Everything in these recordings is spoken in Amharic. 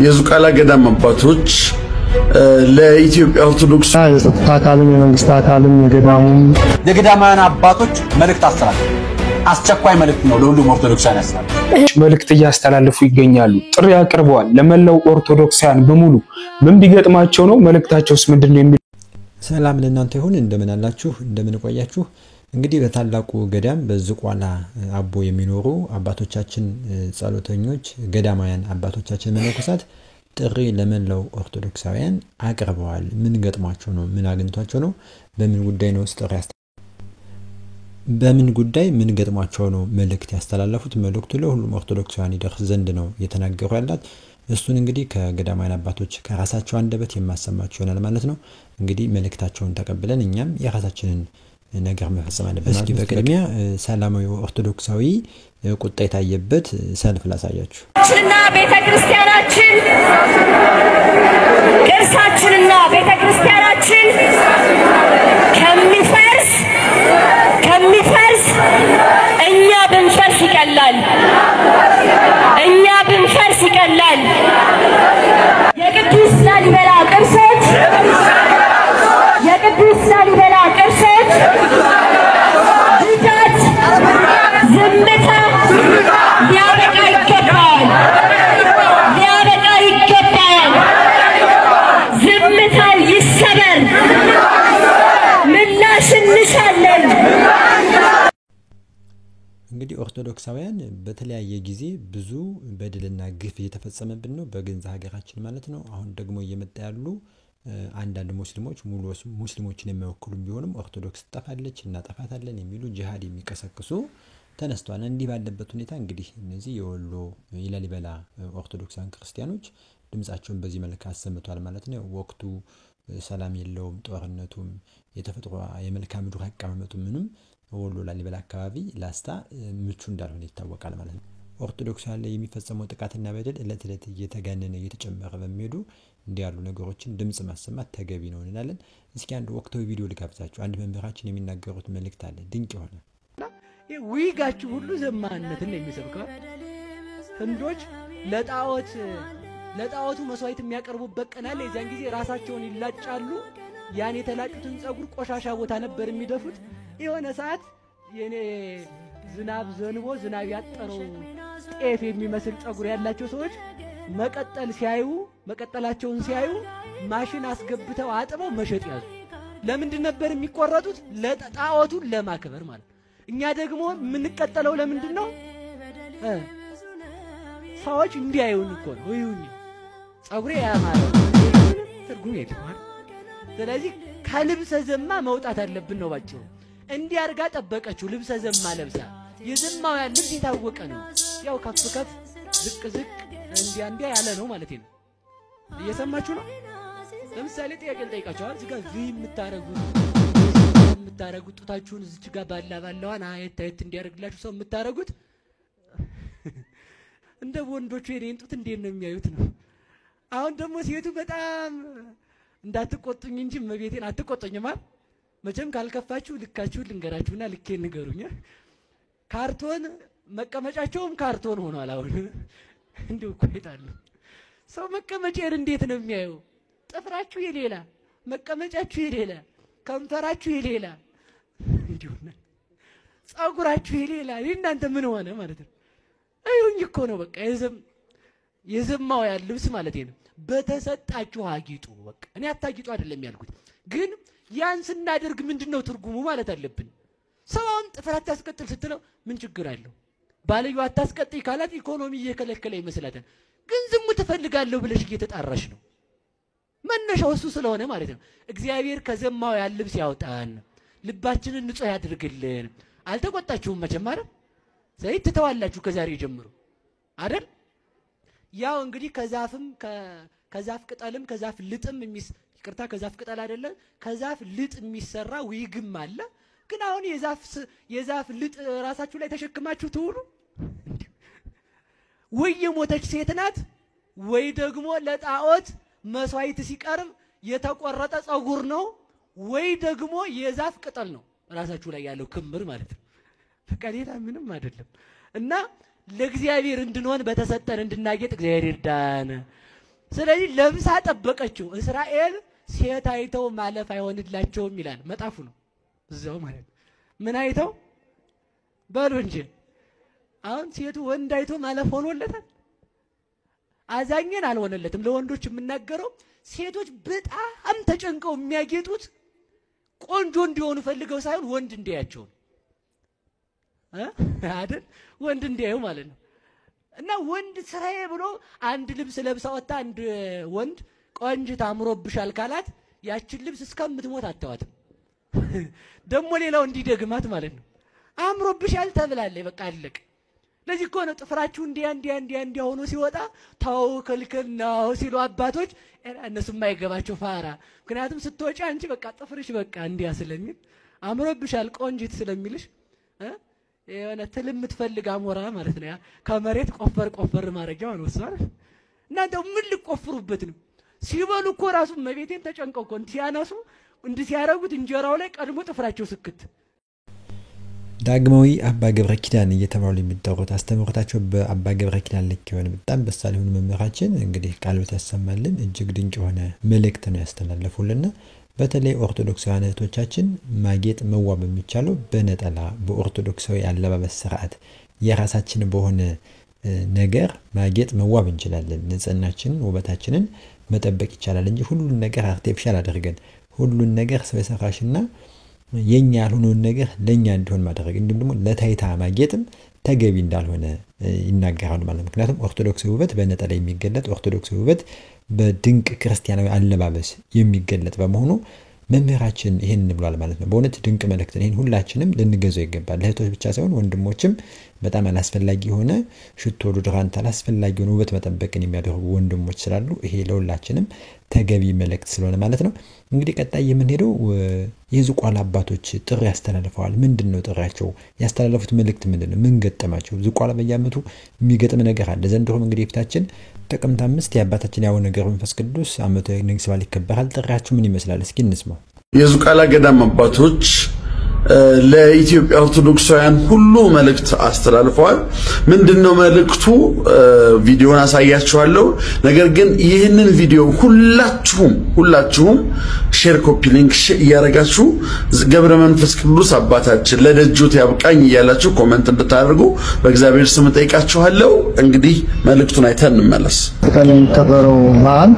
የዙቃላ ገዳም አባቶች ለኢትዮጵያ ኦርቶዶክስ የጸጥታ አካልም የመንግስት አካልም የገዳማውያን አባቶች መልእክት አስተላልፈዋል። አስቸኳይ መልእክት ነው ለሁሉም ኦርቶዶክሳውያን ያስተላልፋል። መልእክት እያስተላልፉ ይገኛሉ። ጥሪ አቅርበዋል ለመላው ኦርቶዶክሳውያን በሙሉ። ምን ቢገጥማቸው ነው መልእክታቸውስ ምንድነው የሚል ሰላም ለእናንተ ይሁን። እንደምን አላችሁ እንደምን ቆያችሁ? እንግዲህ በታላቁ ገዳም በዝቋላ አቦ የሚኖሩ አባቶቻችን ጸሎተኞች ገዳማውያን አባቶቻችን መነኮሳት ጥሪ ለመላው ኦርቶዶክሳውያን አቅርበዋል። ምን ገጥሟቸው ነው? ምን አግኝቷቸው ነው? በምን ጉዳይ ነው ጥሪ በምን ጉዳይ ምን ገጥሟቸው ነው መልእክት ያስተላልፉት? መልእክቱ ለሁሉም ኦርቶዶክሳውያን ይደርስ ዘንድ ነው የተናገሩ ያላት። እሱን እንግዲህ ከገዳማውያን አባቶች ከራሳቸው አንደበት የማሰማቸው ይሆናል ማለት ነው። እንግዲህ መልእክታቸውን ተቀብለን እኛም የራሳችንን ነገር መፈጸም አለብን። እስኪ በቅድሚያ ሰላማዊ ኦርቶዶክሳዊ ቁጣ የታየበት ሰልፍ ላሳያችሁ። ቤተክርስቲያናችን ቅርሳችንና ቤተክርስቲያናችን ከሚፈርስ እኛ ብንፈርስ ይቀላል። የቅዱስ ላሊበላ ቅርሶች ጉዳት፣ ዝምታ ሊያበቃ ይገባል። ዝምታው ይሰበር። ምላሽ እንሻለን። እንግዲህ ኦርቶዶክሳውያን በተለያየ ጊዜ ብዙ በደልና ግፍ እየተፈጸመብን ነው በገንዛ ሀገራችን ማለት ነው። አሁን ደግሞ እየመጣ ያሉ አንዳንድ ሙስሊሞች ሙሉ ሙስሊሞችን የሚወክሉም ቢሆንም ኦርቶዶክስ ተጣፋለች እና ጠፋታለን የሚሉ ጂሃድ የሚቀሰቅሱ ተነስተዋል። እንዲህ ባለበት ሁኔታ እንግዲህ እነዚህ የወሎ የላሊበላ ኦርቶዶክሳን ክርስቲያኖች ድምጻቸውን በዚህ መልኩ አሰምቷል ማለት ነው። ወቅቱ ሰላም የለውም፣ ጦርነቱም የተፈጥሮ የመልክዓ ምድር አቀማመጡ ምንም ወሎ ላሊበላ አካባቢ ላስታ ምቹ እንዳልሆነ ይታወቃል ማለት ነው። ኦርቶዶክሳን ላይ የሚፈጸመው ጥቃትና በደል እለት እለት እየተጋነነ እየተጨመረ በሚሄዱ እንዲያሉ ነገሮችን ድምጽ ማሰማት ተገቢ ነው እንላለን። እስኪ አንድ ወቅታዊ ቪዲዮ ልጋብዛችሁ። አንድ መምህራችን የሚናገሩት መልእክት አለ ድንቅ የሆነ ውይጋችሁ ሁሉ ዘማነትን ነው የሚሰብከው። ህንዶች ለጣዖቱ መስዋዕት የሚያቀርቡበት ቀን አለ። የዛን ጊዜ ራሳቸውን ይላጫሉ። ያን የተላጩትን ጸጉር ቆሻሻ ቦታ ነበር የሚደፉት። የሆነ ሰዓት የኔ ዝናብ ዘንቦ ዝናብ ያጠረው ጤፍ የሚመስል ጸጉር ያላቸው ሰዎች መቀጠላቸውን ሲያዩ ማሽን አስገብተው አጥበው መሸጥ ያዙ። ለምንድን ነበር የሚቆረጡት? ለጣዖቱን ለማክበር ማለት። እኛ ደግሞ የምንቀጠለው ለምንድን ነው? ሰዎች እንዲያዩን እኮ ነው። ይሁን ጸጉሬ ያማረ ትርጉም የለም። ስለዚህ ከልብሰ ዘማ መውጣት አለብን ነው ባጭሩ። እንዲህ አርጋ ጠበቀችው። ልብሰ ዘማ ለብሳ የዘማውያን ልብስ የታወቀ ነው። ያው ከፍ ዝቅ እንዲያ ያለ ነው ማለት ነው። እየሰማችሁ ነው። ለምሳሌ ጥያቄ ልጠይቃችሁ። እዚህ ጋር የምታረጉት ጡታችሁን እዚህ ጋር ባላዋን አየት እንዲያደርግላችሁ ሰው የምታረጉት እንደ ወንዶቹ የኔን ጡት እንዴት ነው የሚያዩት ነው። አሁን ደግሞ ሴቱ በጣም እንዳትቆጡኝ እንጂ መቤቴን አትቆጡኝ ማለት መቼም ካልከፋችሁ ልካችሁ ልንገራችሁና ልኬን ንገሩኝ። ካርቶን መቀመጫቸውም ካርቶን ሆኗል። አሁን እንደው ቆይታሉ ሰው መቀመጫን እንዴት ነው የሚያየው? ጥፍራችሁ የሌላ መቀመጫችሁ የሌላ ከንፈራችሁ የሌላ እንዲሁና ጸጉራችሁ የሌላ እናንተ ምን ሆነ ማለት ነው? አይሁን እኮ ነው በቃ የዘማው ያለ ልብስ ማለት ነው። በተሰጣችሁ አጊጡ። በቃ እኔ አታጊጡ አይደለም ያልኩት፣ ግን ያን ስናደርግ ምንድነው ትርጉሙ ማለት አለብን። ሰውን ጥፍር አታስቀጥል ስትለው ምን ችግር አለው? ባልዩ አታስቀጥይ ካላት ኢኮኖሚ እየከለከለ ይመስላታል። ግን ዝም ትፈልጋለሁ ብለሽ እየተጣራሽ ነው። መነሻው እሱ ስለሆነ ማለት ነው። እግዚአብሔር ከዘማው ያለ ልብስ ያውጣን፣ ልባችንን ንጹህ ያድርግልን። አልተቆጣችሁም መቼም አይደል? ዘይት ትተዋላችሁ ከዛሬ ጀምሮ አይደል? ያው እንግዲህ ከዛፍ ቅጠልም ከዛፍ ልጥም ይቅርታ ከዛፍ ቅጠል አይደለም ከዛፍ ልጥ የሚሰራ ዊግም አለ። ግን አሁን የዛፍ ልጥ ራሳችሁ ላይ ተሸክማችሁ ትውሉ ወይ የሞተች ሴት ናት ወይ ደግሞ ለጣዖት መስዋዕት ሲቀርብ የተቆረጠ ጸጉር ነው ወይ ደግሞ የዛፍ ቅጠል ነው ራሳችሁ ላይ ያለው ክምር ማለት ነው። በቃ ሌላ ምንም አይደለም። እና ለእግዚአብሔር እንድንሆን በተሰጠን እንድናጌጥ እግዚአብሔር ይርዳን። ስለዚህ ለምሳ ጠበቀችው። እስራኤል ሴት አይተው ማለፍ አይሆንላቸውም ይላል መጣፉ ነው እዛው ማለት ምን አይተው በሉ እንጂ አሁን ሴቱ ወንድ አይቶ ማለፍ ሆኖለታል? አዛኘን አልሆነለትም። ለወንዶች የምናገረው ሴቶች በጣም ተጨንቀው የሚያጌጡት ቆንጆ እንዲሆኑ ፈልገው ሳይሆን ወንድ እንዲያያቸው አይደል? ወንድ እንዲያዩ ማለት ነው። እና ወንድ ስራዬ ብሎ አንድ ልብስ ለብሳ ወጣ አንድ ወንድ ቆንጅት አምሮብሻል ካላት ያችን ልብስ እስከምትሞት አታዋትም። ደግሞ ሌላው እንዲደግማት ማለት ነው። አምሮብሻል ተብላለች በቃ አለቀ። ለዚህ እኮ ነው ጥፍራችሁ እንዲያ ሆኖ ሲወጣ ታው ከልከል ነው ሲሉ አባቶች እነሱ የማይገባቸው ፋራ። ምክንያቱም ስትወጪ አንቺ በቃ ጥፍርሽ በቃ እንዲያ ስለሚል አምሮብሻል ቆንጂት ስለሚልሽ የሆነ ትልም የምትፈልግ አሞራ ማለት ነው። ያ ከመሬት ቆፈር ማረጃው ነው እሱ አይደል? እናንተ ምን ልቆፍሩበት ነው? ሲበሉ እኮ ራሱ መቤቴን ተጨንቀው እኮ ሲያነሱ እንዲህ ሲያረጉት እንጀራው ላይ ቀድሞ ጥፍራቸው ስክት። ዳግማዊ አባ ገብረ ኪዳን እየተባሉ የሚጠሩት አስተምህሮታቸው በአባ ገብረ ኪዳን ልክ የሆነ በጣም በሳል የሆኑ መምህራችን እንግዲህ ቃልዎት ያሰማልን እጅግ ድንቅ የሆነ መልእክት ነው ያስተላለፉልና በተለይ ኦርቶዶክሳውያን እህቶቻችን ማጌጥ መዋብ የሚቻለው በነጠላ በኦርቶዶክሳዊ አለባበስ ስርዓት የራሳችን በሆነ ነገር ማጌጥ መዋብ እንችላለን። ንጽህናችንን ውበታችንን መጠበቅ ይቻላል እንጂ ሁሉን ነገር አርቲፊሻል አድርገን ሁሉን ነገር ሰው ሰራሽና የኛ ያልሆነውን ነገር ለኛ እንዲሆን ማድረግ እንዲሁም ደግሞ ለታይታ ማጌጥም ተገቢ እንዳልሆነ ይናገራሉ ማለት ነው። ምክንያቱም ኦርቶዶክሳዊ ውበት በነጠላ የሚገለጥ ኦርቶዶክሳዊ ውበት በድንቅ ክርስቲያናዊ አለባበስ የሚገለጥ በመሆኑ መምህራችን ይሄን ብሏል ማለት ነው። በእውነት ድንቅ መልእክት ነው። ይሄን ሁላችንም ልንገዛው ይገባል። ለእህቶች ብቻ ሳይሆን ወንድሞችም በጣም አላስፈላጊ የሆነ ሽቶ ዶድራንት አላስፈላጊ የሆነ ውበት መጠበቅን የሚያደርጉ ወንድሞች ስላሉ ይሄ ለሁላችንም ተገቢ መልእክት ስለሆነ ማለት ነው። እንግዲህ ቀጣይ የምንሄደው የዝቋላ አባቶች ጥሪ ያስተላልፈዋል። ምንድነው ጥሪያቸው? ያስተላልፉት መልእክት ምንድነው? ምን ገጠማቸው? ዝቋላ በየዓመቱ የሚገጥም ነገር አለ። ዘንድሮም እንግዲህ የፊታችን ጥቅምት 5 የአባታችን ያወነ ገብረ መንፈስ ቅዱስ ዓመታዊ ንግስ በዓል ይከበራል። ጥሪያቸው ምን ይመስላል? እስኪ እንስማው። የዝቋላ ገዳም አባቶች ለኢትዮጵያ ኦርቶዶክሳውያን ሁሉ መልእክት አስተላልፈዋል። ምንድነው መልእክቱ? ቪዲዮን አሳያችኋለሁ። ነገር ግን ይህንን ቪዲዮ ሁላችሁም ሼር ኮፒ ሊንክ እያደረጋችሁ ገብረ መንፈስ ቅዱስ አባታችን ለደጆት ያብቃኝ እያላችሁ ኮሜንት እንድታደርጉ በእግዚአብሔር ስም ጠይቃችኋለሁ። እንግዲህ መልእክቱን አይተን እንመለስ። ከሚከበረው በዓል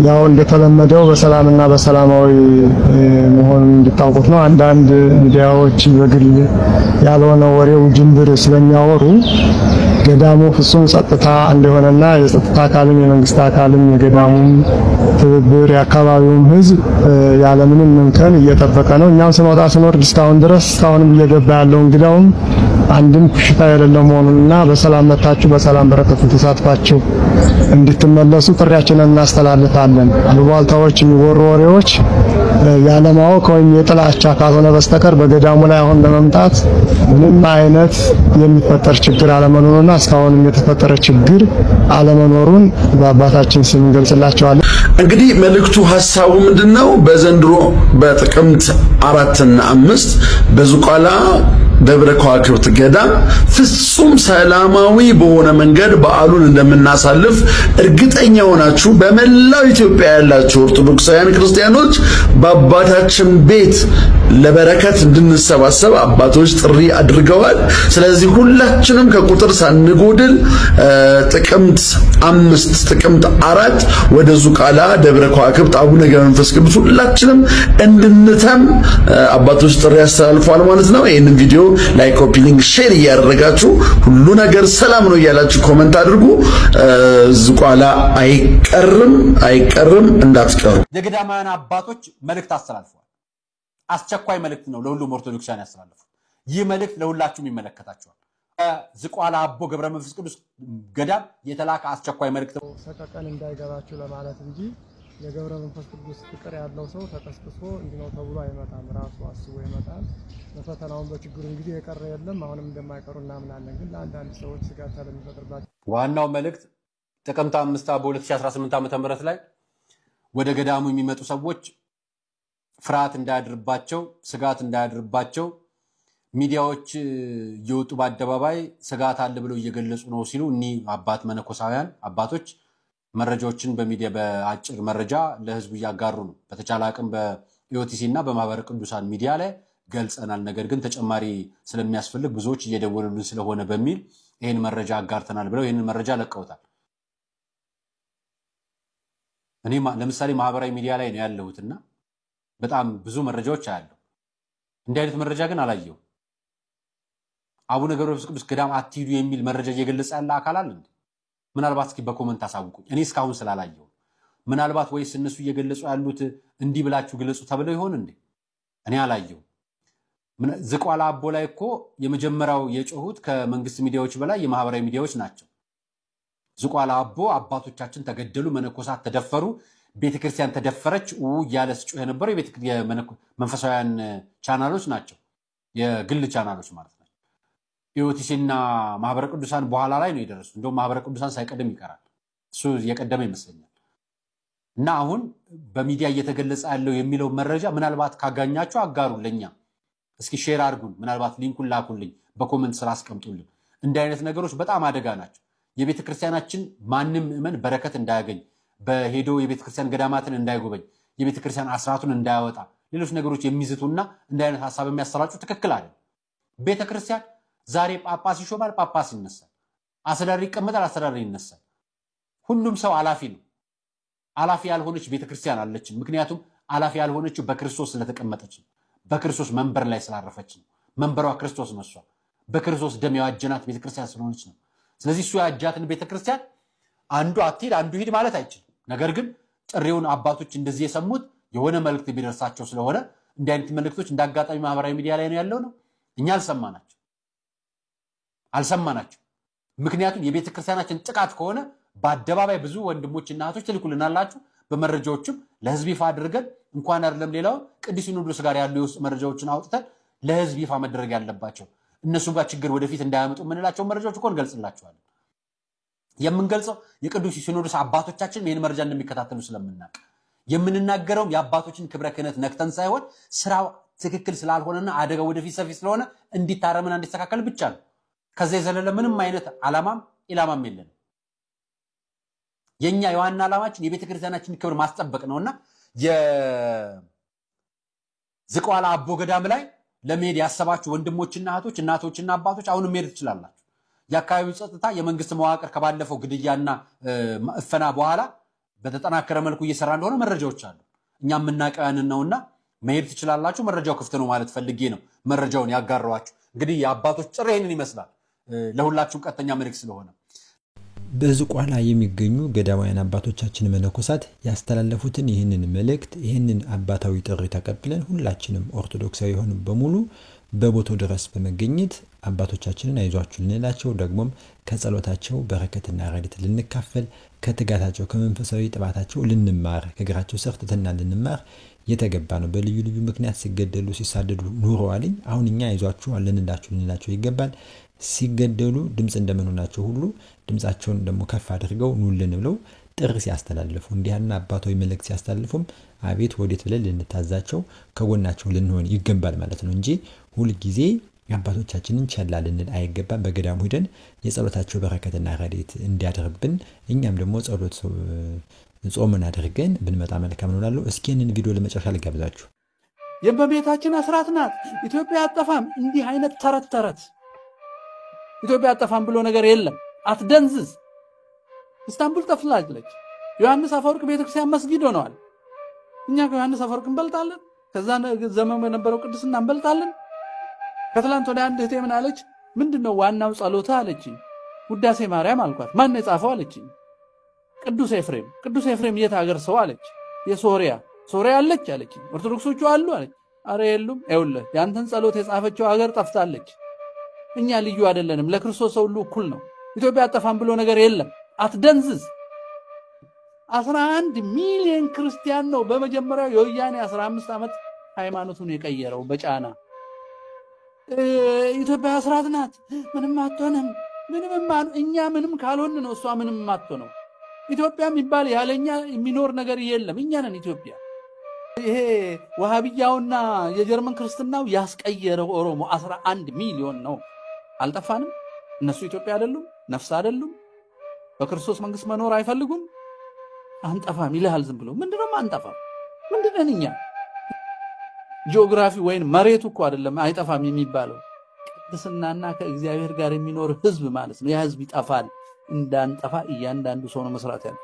ያው እንደተለመደው በሰላምና በሰላማዊ መሆኑን እንድታውቁት ነው። አንዳንድ ሚዲያዎች በግል ያልሆነ ወሬው ጅምብር ስለሚያወሩ ገዳሙ ፍጹም ጸጥታ እንደሆነና የጸጥታ አካልም የመንግስት አካልም የገዳሙም ትብብር የአካባቢውም ሕዝብ ያለምንም እንከን እየጠበቀ ነው። እኛም ስንወጣ ስንወርድ እስካሁንም እየገባ ያለው እንግዳውም አንድም ኩሽታ የሌለው መሆኑንና በሰላም መታችሁ በሰላም በረከቱ ተሳትፋችሁ እንድትመለሱ ጥሪያችንን እናስተላልፋለን። አሉባልታዎች የሚወሩ ወሬዎች ያለማወቅ ወይም የጥላቻ ካልሆነ በስተቀር በገዳሙ ላይ አሁን ለመምጣት ምንም አይነት የሚፈጠር ችግር አለመኖሩና እስካሁንም የተፈጠረ ችግር አለመኖሩን በአባታችን ስም እንገልጽላችኋለን። እንግዲህ መልእክቱ ሐሳቡ ምንድነው? በዘንድሮ በጥቅምት 4 እና 5 በዝቋላ ደብረ ከዋክብት ገዳም ፍጹም ሰላማዊ በሆነ መንገድ በዓሉን እንደምናሳልፍ እርግጠኛ ሆናችሁ በመላው ኢትዮጵያ ያላችሁ ኦርቶዶክሳውያን ክርስቲያኖች በአባታችን ቤት ለበረከት እንድንሰባሰብ አባቶች ጥሪ አድርገዋል። ስለዚህ ሁላችንም ከቁጥር ሳንጎድል ጥቅምት 5 ጥቅምት 4 ወደ ዝቋላ ደብረ ከዋክብት አቡነ ገብረ መንፈስ ቅዱስ ሁላችንም እንድንተም አባቶች ጥሪ ያስተላልፈዋል ማለት ነው። ይሄንን ቪዲዮ ላይክ ኮፒ ሊንክ ሼር እያደረጋችሁ ሁሉ ነገር ሰላም ነው እያላችሁ ኮሜንት አድርጉ። ዝቋላ አይቀርም እንዳትቀሩ። የገዳማውያን አባቶች መልእክት አስተላልፈዋል። አስቸኳይ መልእክት ነው ለሁሉም ኦርቶዶክሳውያን ያስተላልፉት። ይህ መልእክት ለሁላችሁም ይመለከታችኋል። ዝቋላ አቦ ገብረ መንፈስ ቅዱስ ገዳም የተላከ አስቸኳይ መልእክት ሰቀቀን እንዳይገባችሁ ለማለት እንጂ የገብረ መንፈስ ቅዱስ ፍቅር ያለው ሰው ተቀስቅሶ እንዲነው ተብሎ አይመጣም። ራሱ አስቦ ይመጣል። በፈተናውን በችግሩ እንግዲህ የቀረ የለም። አሁንም እንደማይቀሩ እናምናለን። ግን ለአንዳንድ ሰዎች ስጋት ስለሚፈጥርባቸው ዋናው መልእክት ጥቅምት 5 በ2018 ዓ.ም ላይ ወደ ገዳሙ የሚመጡ ሰዎች ፍርሃት እንዳያድርባቸው ስጋት እንዳያድርባቸው ሚዲያዎች እየወጡ በአደባባይ ስጋት አለ ብለው እየገለጹ ነው ሲሉ እኒ አባት መነኮሳውያን አባቶች መረጃዎችን በሚዲያ በአጭር መረጃ ለህዝቡ እያጋሩ ነው። በተቻለ አቅም በኢኦቲሲ እና በማህበረ ቅዱሳን ሚዲያ ላይ ገልጸናል። ነገር ግን ተጨማሪ ስለሚያስፈልግ ብዙዎች እየደወሉልን ስለሆነ በሚል ይሄን መረጃ አጋርተናል ብለው ይሄን መረጃ ለቀውታል። እኔ ለምሳሌ ማህበራዊ ሚዲያ ላይ ነው ያለሁትና በጣም ብዙ መረጃዎች አያለሁ። እንዲህ አይነት መረጃ ግን አላየው። አቡነ ገብረ መንፈስ ቅዱስ ገዳም አትሂዱ የሚል መረጃ እየገለጸ ያለ አካል አለ እንዴ? ምናልባት እስኪ በኮሜንት አሳውቁኝ። እኔ እስካሁን ስላላየው ምናልባት ወይስ እነሱ እየገለጹ ያሉት እንዲህ ብላችሁ ግለጹ ተብለው ይሆን እንዴ? እኔ አላየው። ዝቋላ አቦ ላይ እኮ የመጀመሪያው የጮሁት ከመንግስት ሚዲያዎች በላይ የማህበራዊ ሚዲያዎች ናቸው። ዝቋላ አቦ አባቶቻችን ተገደሉ፣ መነኮሳት ተደፈሩ፣ ቤተክርስቲያን ተደፈረች ያለ ስጮህ የነበረው መንፈሳውያን ቻናሎች ናቸው፣ የግል ቻናሎች ማለት ነው። ኢኦቲሲና ማህበረ ቅዱሳን በኋላ ላይ ነው የደረሱት። እንደውም ማህበረ ቅዱሳን ሳይቀደም ይቀራል፣ እሱ የቀደመ ይመስለኛል። እና አሁን በሚዲያ እየተገለጸ ያለው የሚለው መረጃ ምናልባት ካጋኛችሁ አጋሩልኛ፣ እስኪ ሼር አድርጉን፣ ምናልባት ሊንኩን ላኩልኝ፣ በኮሜንት ስራ አስቀምጡልን። እንዲህ አይነት ነገሮች በጣም አደጋ ናቸው። የቤተክርስቲያናችን ማንም ምእመን በረከት እንዳያገኝ፣ በሄዶ የቤተክርስቲያን ገዳማትን እንዳይጎበኝ፣ የቤተክርስቲያን አስራቱን እንዳያወጣ፣ ሌሎች ነገሮች የሚዝቱና እንዲህ አይነት ሐሳብ የሚያሰራጩ ትክክል አይደለም። ቤተክርስቲያን ዛሬ ጳጳስ ይሾማል፣ ጳጳስ ይነሳል፣ አስተዳዳሪ ይቀመጣል፣ አስተዳዳሪ ይነሳል። ሁሉም ሰው አላፊ ነው። አላፊ ያልሆነች ቤተክርስቲያን አለች። ምክንያቱም አላፊ ያልሆነችው በክርስቶስ ስለተቀመጠች ነው። በክርስቶስ መንበር ላይ ስላረፈች ነው። መንበሯ ክርስቶስ ነው። እሷ በክርስቶስ ደም ያዋጀናት ቤተክርስቲያን ስለሆነች ነው። ስለዚህ እሱ ያጃትን ቤተክርስቲያን አንዱ አትሂድ አንዱ ሂድ ማለት አይችልም። ነገር ግን ጥሪውን አባቶች እንደዚህ የሰሙት የሆነ መልእክት ቢደርሳቸው ስለሆነ እንዲህ አይነት መልእክቶች እንዳጋጣሚ ማህበራዊ ሚዲያ ላይ ነው ያለው ነው። እኛ አልሰማናቸው። ምክንያቱም የቤተክርስቲያናችን ጥቃት ከሆነ በአደባባይ ብዙ ወንድሞችና እህቶች ትልኩልናላችሁ፣ በመረጃዎችም ለህዝብ ይፋ አድርገን እንኳን አይደለም ሌላው ቅዱስ ሲኖዶስ ጋር ያሉ የውስጥ መረጃዎችን አውጥተን ለህዝብ ይፋ መደረግ ያለባቸው እነሱም ጋር ችግር ወደፊት እንዳያመጡ ምንላቸው መረጃዎች እኮ እንገልጽላችኋለን። የምንገልጸው የቅዱስ ሲኖዶስ አባቶቻችን ይሄን መረጃ እንደሚከታተሉ ስለምናውቅ የምንናገረው የአባቶችን ክብረ ክህነት ነክተን ሳይሆን ስራው ትክክል ስላልሆነና አደጋ ወደፊት ሰፊ ስለሆነ እንዲታረምና እንዲስተካከል ብቻ ነው። ከዛ የዘለለ ምንም አይነት ዓላማም ኢላማም የለንም። የኛ የዋና ዓላማችን የቤተክርስቲያናችን ክብር ማስጠበቅ ነውና የዝቋላ አቦ ገዳም ላይ ለመሄድ ያሰባችሁ ወንድሞችና እህቶች፣ እናቶችና አባቶች አሁንም መሄድ ትችላላችሁ። የአካባቢው ጸጥታ የመንግስት መዋቅር ከባለፈው ግድያና እፈና በኋላ በተጠናከረ መልኩ እየሰራ እንደሆነ መረጃዎች አሉ። እኛም የምናውቀው ነውና መሄድ ትችላላችሁ። መረጃው ክፍት ነው ማለት ፈልጌ ነው መረጃውን ያጋራዋችሁ። እንግዲህ የአባቶች ጥሪ ይሄንን ይመስላል፣ ለሁላችሁም ቀጥተኛ መልእክት ስለሆነ። በዝቋላ የሚገኙ ገዳማውያን አባቶቻችን መነኮሳት ያስተላለፉትን ይህንን መልእክት ይህንን አባታዊ ጥሪ ተቀብለን ሁላችንም ኦርቶዶክሳዊ የሆኑ በሙሉ በቦታው ድረስ በመገኘት አባቶቻችንን አይዟችሁ ልንላቸው፣ ደግሞም ከጸሎታቸው በረከትና ረድኤት ልንካፈል፣ ከትጋታቸው ከመንፈሳዊ ጥባታቸው ልንማር፣ ከእግራቸው ስር ትሕትና ልንማር የተገባ ነው። በልዩ ልዩ ምክንያት ሲገደሉ ሲሳደዱ ኑረዋልኝ። አሁን እኛ አይዟችሁ አለንላችሁ ልንላቸው ይገባል። ሲገደሉ ድምጽ እንደምንሆናቸው ሁሉ ድምጻቸውን ደግሞ ከፍ አድርገው ኑልን ብለው ጥሪ ሲያስተላልፉ እንዲያና አባታዊ መልእክት ሲያስተላልፉም አቤት ወዴት ብለን ልንታዛቸው ከጎናቸው ልንሆን ይገባል ማለት ነው እንጂ ሁሉ ጊዜ አባቶቻችንን ቸላ ልንል አይገባም። በገዳሙ ሄደን የጸሎታቸው በረከትና ረድኤት እንዲያደርብን እኛም ደግሞ ጸሎት ጾምን አድርገን ብንመጣ መልካም ነው እላለሁ። እስኪ ይህንን ቪዲዮ ለመጨረሻ ልጋብዛችሁ። የእመቤታችን አስራት ናት ኢትዮጵያ አጠፋም። እንዲህ አይነት ተረት ኢትዮጵያ አጠፋም ብሎ ነገር የለም። አትደንዝዝ። ኢስታንቡል ጠፍላለች። ዮሐንስ አፈወርቅ ቤተክርስቲያን መስጊድ ሆነዋል። እኛ ከዮሐንስ አፈወርቅ እንበልጣለን? ከዛ ዘመን በነበረው ቅድስና እንበልጣለን? ከትላንት ወደ አንድ እህቴ ምን አለች? ምንድነው ዋናው ጸሎታ አለችኝ። ውዳሴ ማርያም አልኳት። ማን ነው የጻፈው አለችኝ። ቅዱስ ኤፍሬም። ቅዱስ ኤፍሬም የት ሀገር ሰው አለች። የሶሪያ አለች አለችኝ። ኦርቶዶክሶቹ አሉ አለች። አረ የሉም። ይኸውልህ ያንተን ጸሎት የጻፈችው ሀገር ጠፍታለች። እኛ ልዩ አይደለንም። ለክርስቶስ ሁሉ እኩል ነው። ኢትዮጵያ አጠፋም ብሎ ነገር የለም። አትደንዝዝ። 11 ሚሊዮን ክርስቲያን ነው በመጀመሪያው የወያኔ 15 ዓመት ሃይማኖቱን የቀየረው በጫና። ኢትዮጵያ አስራት ናት፣ ምንም አትሆንም። እኛ ምንም ካልሆን ነው እሷ ምንም አትሆነው። ኢትዮጵያ የሚባል ያለኛ የሚኖር ነገር የለም። እኛ ነን ኢትዮጵያ። ይሄ ወሃቢያውና የጀርመን ክርስትናው ያስቀየረው ኦሮሞ 11 ሚሊዮን ነው። አልጠፋንም። እነሱ ኢትዮጵያ አይደሉም፣ ነፍስ አይደሉም፣ በክርስቶስ መንግስት መኖር አይፈልጉም። አንጠፋም ይልሃል ዝም ብሎ። ምንድነው አንጠፋም? ምንድነን እኛ? ጂኦግራፊ ወይን መሬቱ እኮ አይደለም አይጠፋም የሚባለው፣ ቅድስናና ከእግዚአብሔር ጋር የሚኖር ህዝብ ማለት ነው። ያ ህዝብ ይጠፋል። እንዳንጠፋ እያንዳንዱ ሰው ነው መስራት ያለው።